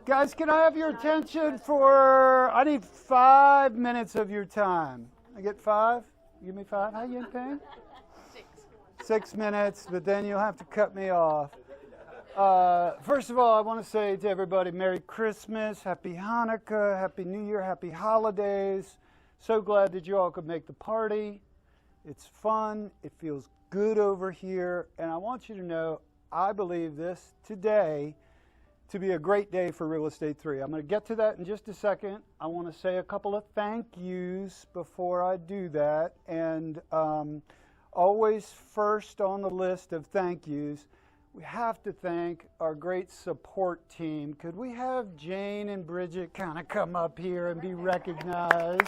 Guys, can I have your attention for, I need 5 minutes of your time. I get 5? You give me 5? How you getting paid? 6 minutes, but then you'll have to cut me off. First of all, I want to say to everybody, Merry Christmas, Happy Hanukkah, Happy New Year, Happy Holidays. So glad that you all could make the party. It's fun. It feels good over here. And I want you to know, I believe this today to be a great day for Real Estate 3. I'm going to get to that in just a second. I want to say a couple of thank yous before I do that. And always first on the list of thank yous, we have to thank our great support team. Could we have Jane and Bridget kind of come up here and be recognized?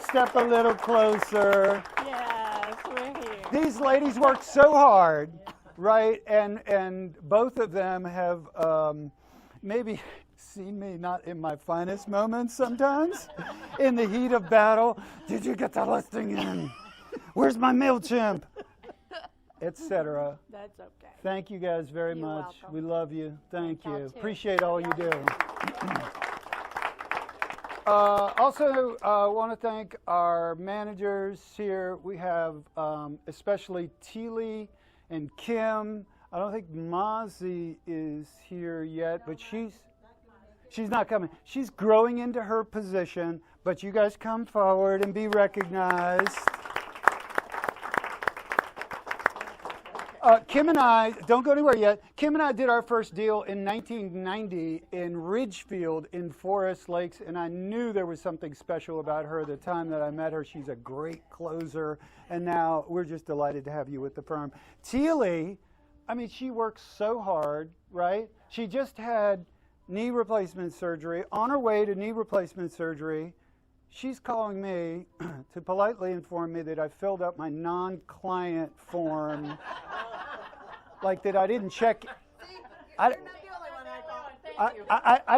Step a little closer. Yes, we're here. These ladies work so hard, right? And both of them have maybe seen me not in my finest moments sometimes, in the heat of battle. Did you get the listing in? Where's my MailChimp? Etc. That's okay. Thank you guys very You're much. welcome. We love you. Thank you. Y'all too. Appreciate all you do. Also, want to thank our managers here. We have especially Teely and Kim. I don't think Mazi is here yet, but she's not coming. She's growing into her position, but you guys come forward and be recognized. Kim and I, don't go anywhere yet, Kim and I did our first deal in 1990 in Ridgefield in Forest Lakes, and I knew there was something special about her the time that I met her. She's a great closer, and now we're just delighted to have you with the firm. Teely, I mean, she works so hard, right? She just had knee replacement surgery, on her way to knee replacement surgery. She's calling me to politely inform me that I filled up my non-client form, like that I didn't check. I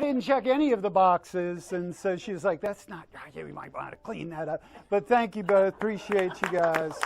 didn't check any of the boxes, and so she was like, "That's not right. We might want to clean that up." But thank you both. Appreciate you guys.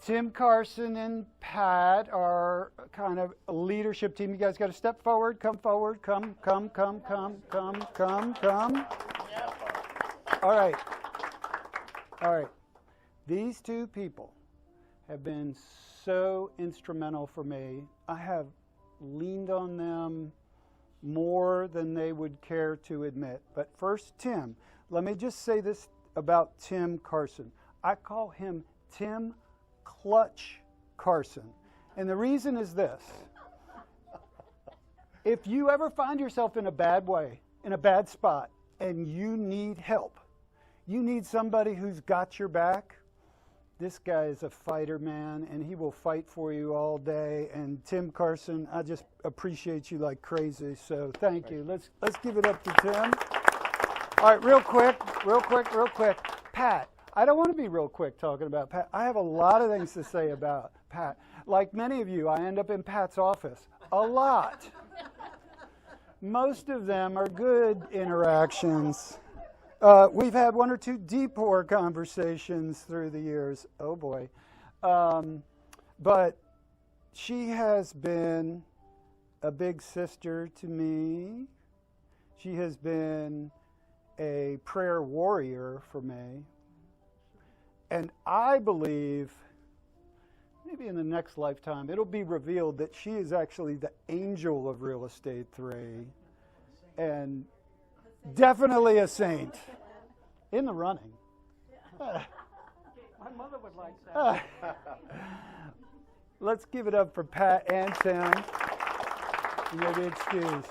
Tim Carson and Pat are kind of a leadership team. You guys got to step forward, come forward, come. All right. These two people have been so instrumental for me. I have leaned on them more than they would care to admit. But first, Tim. Let me just say this about Tim Carson. I call him Tim Clutch Carson. And the reason is this. If you ever find yourself in a bad way, in a bad spot, and you need help, you need somebody who's got your back, this guy is a fighter, man, and he will fight for you all day. And Tim Carson, I just appreciate you like crazy, so thank you. Let's give it up to Tim. All right, real quick. Pat. I don't want to be real quick talking about Pat. I have a lot of things to say about Pat. Like many of you, I end up in Pat's office a lot. Most of them are good interactions. We've had 1 or 2 deep-pour conversations through the years. Oh, boy. But she has been a big sister to me. She has been a prayer warrior for me. And I believe, maybe in the next lifetime, it'll be revealed that she is actually the angel of Real Estate 3. And definitely a saint. In the running. My mother would like that. Let's give it up for Pat and Tim. You may be excused.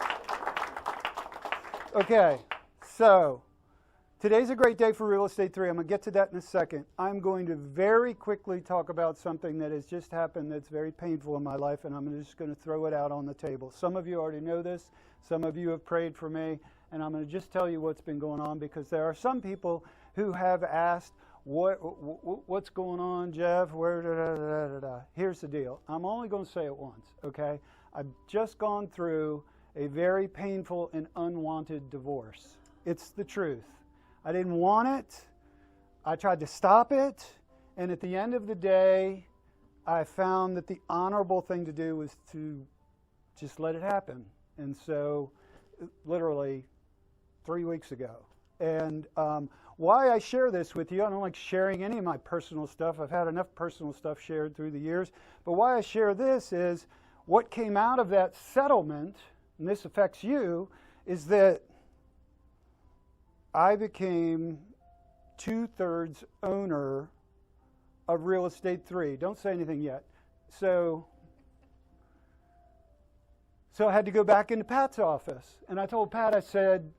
Okay, so today's a great day for Real Estate 3. I'm going to get to that in a second. I'm going to very quickly talk about something that has just happened that's very painful in my life, and I'm just going to throw it out on the table. Some of you already know this. Some of you have prayed for me, and I'm going to just tell you what's been going on, because there are some people who have asked, what's going on, Jeff? Here's the deal. I'm only going to say it once, okay? I've just gone through a very painful and unwanted divorce. It's the truth. I didn't want it. I tried to stop it. And at the end of the day, I found that the honorable thing to do was to just let it happen. And so, literally 3 weeks ago. And why I share this with you, I don't like sharing any of my personal stuff. I've had enough personal stuff shared through the years. But why I share this is what came out of that settlement, and this affects you, is that I became 2/3 owner of Real Estate 3. Don't say anything yet. So I had to go back into Pat's office. And I told Pat, I said,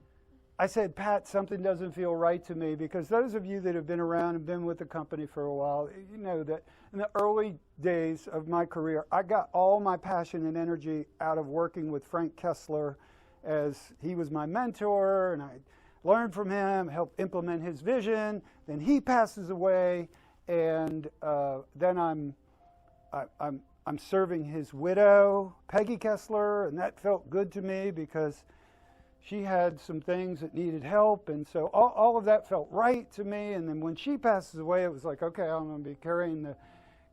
Pat, something doesn't feel right to me, because those of you that have been around and been with the company for a while, you know that in the early days of my career, I got all my passion and energy out of working with Frank Kessler, as he was my mentor, and I learned from him, helped implement his vision. Then he passes away, and then I'm serving his widow, Peggy Kessler, and that felt good to me because she had some things that needed help, and so all of that felt right to me. And then when she passes away, it was like, okay, I'm going to be carrying the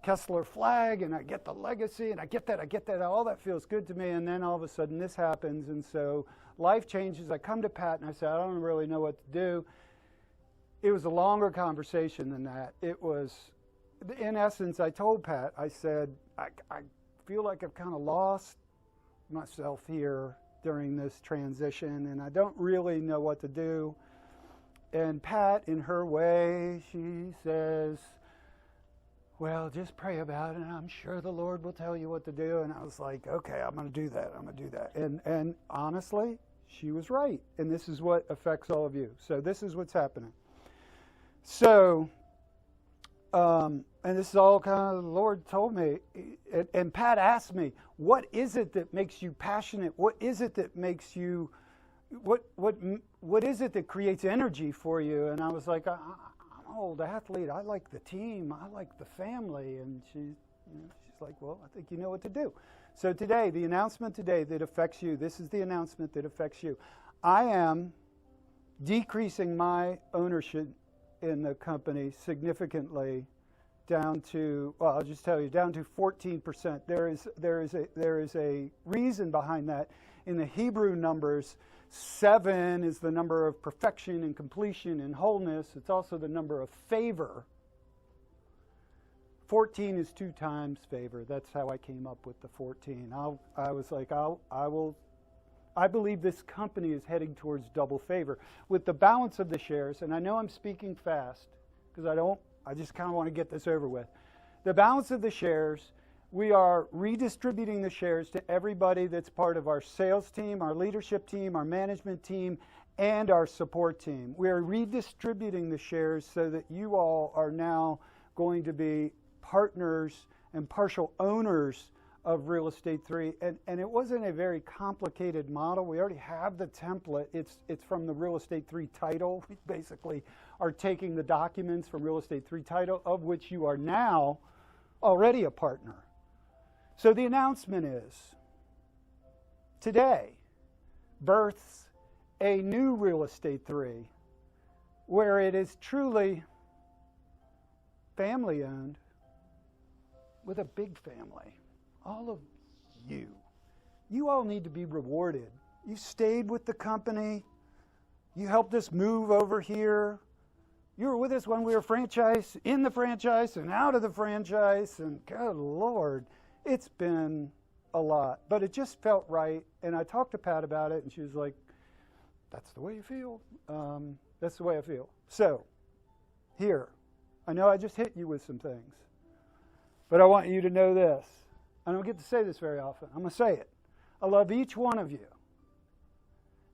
Kessler flag, and I get the legacy, and I get that, all that feels good to me. And then all of a sudden this happens, and so life changes. I come to Pat, and I said, I don't really know what to do. It was a longer conversation than that. It was, in essence, I told Pat, I said, I feel like I've kind of lost myself here during this transition, and I don't really know what to do. And Pat, in her way, she says, well, just pray about it, and I'm sure the Lord will tell you what to do. And I was like, okay, I'm going to do that. And honestly, she was right. And this is what affects all of you. So this is what's happening. So, and this is all kind of the Lord told me. And Pat asked me, what is it that makes you passionate? What is it that makes you, what is it that creates energy for you? And I was like, I'm an old athlete. I like the team. I like the family. And she's like, well, I think you know what to do. So today, the announcement today that affects you, this is the announcement that affects you. I am decreasing my ownership in the company significantly down to, well, I'll just tell you, down to 14%. There is a reason behind that. In the Hebrew numbers, 7 is the number of perfection and completion and wholeness. It's also the number of favor. 14 is 2 times favor. That's how I came up with the 14. I was like, I believe this company is heading towards double favor. With the balance of the shares, and I know I'm speaking fast, because I just kind of want to get this over with. The balance of the shares, we are redistributing the shares to everybody that's part of our sales team, our leadership team, our management team, and our support team. We are redistributing the shares so that you all are now going to be partners and partial owners of Real Estate 3. And it wasn't a very complicated model. We already have the template. It's from the Real Estate 3 title. We basically are taking the documents from Real Estate 3 title, of which you are now already a partner. So the announcement is, today births a new Real Estate 3, where it is truly family owned with a big family. All of you. You all need to be rewarded. You stayed with the company. You helped us move over here. You were with us when we were in the franchise and out of the franchise. And good Lord, it's been a lot. But it just felt right. And I talked to Pat about it, and she was like, that's the way you feel. That's the way I feel. So, here. I know I just hit you with some things. But I want you to know this. I don't get to say this very often. I'm going to say it. I love each one of you.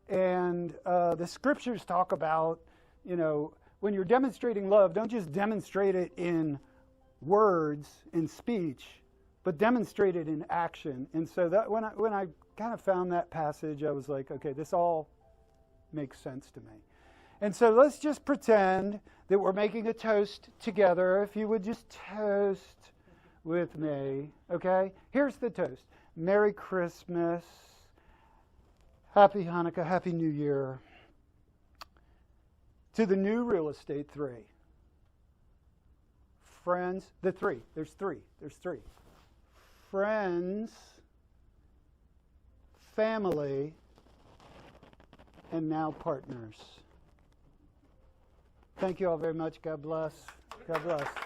And the scriptures talk about, when you're demonstrating love, don't just demonstrate it in words, in speech, but demonstrate it in action. And so that when I kind of found that passage, I was like, okay, this all makes sense to me. And so let's just pretend that we're making a toast together. If you would just toast with me, okay? Here's the toast. Merry Christmas. Happy Hanukkah. Happy New Year. To the new Real Estate 3. Friends, the 3. There's 3. There's 3. Friends family, and now partners. Thank you all very much. God bless. God bless.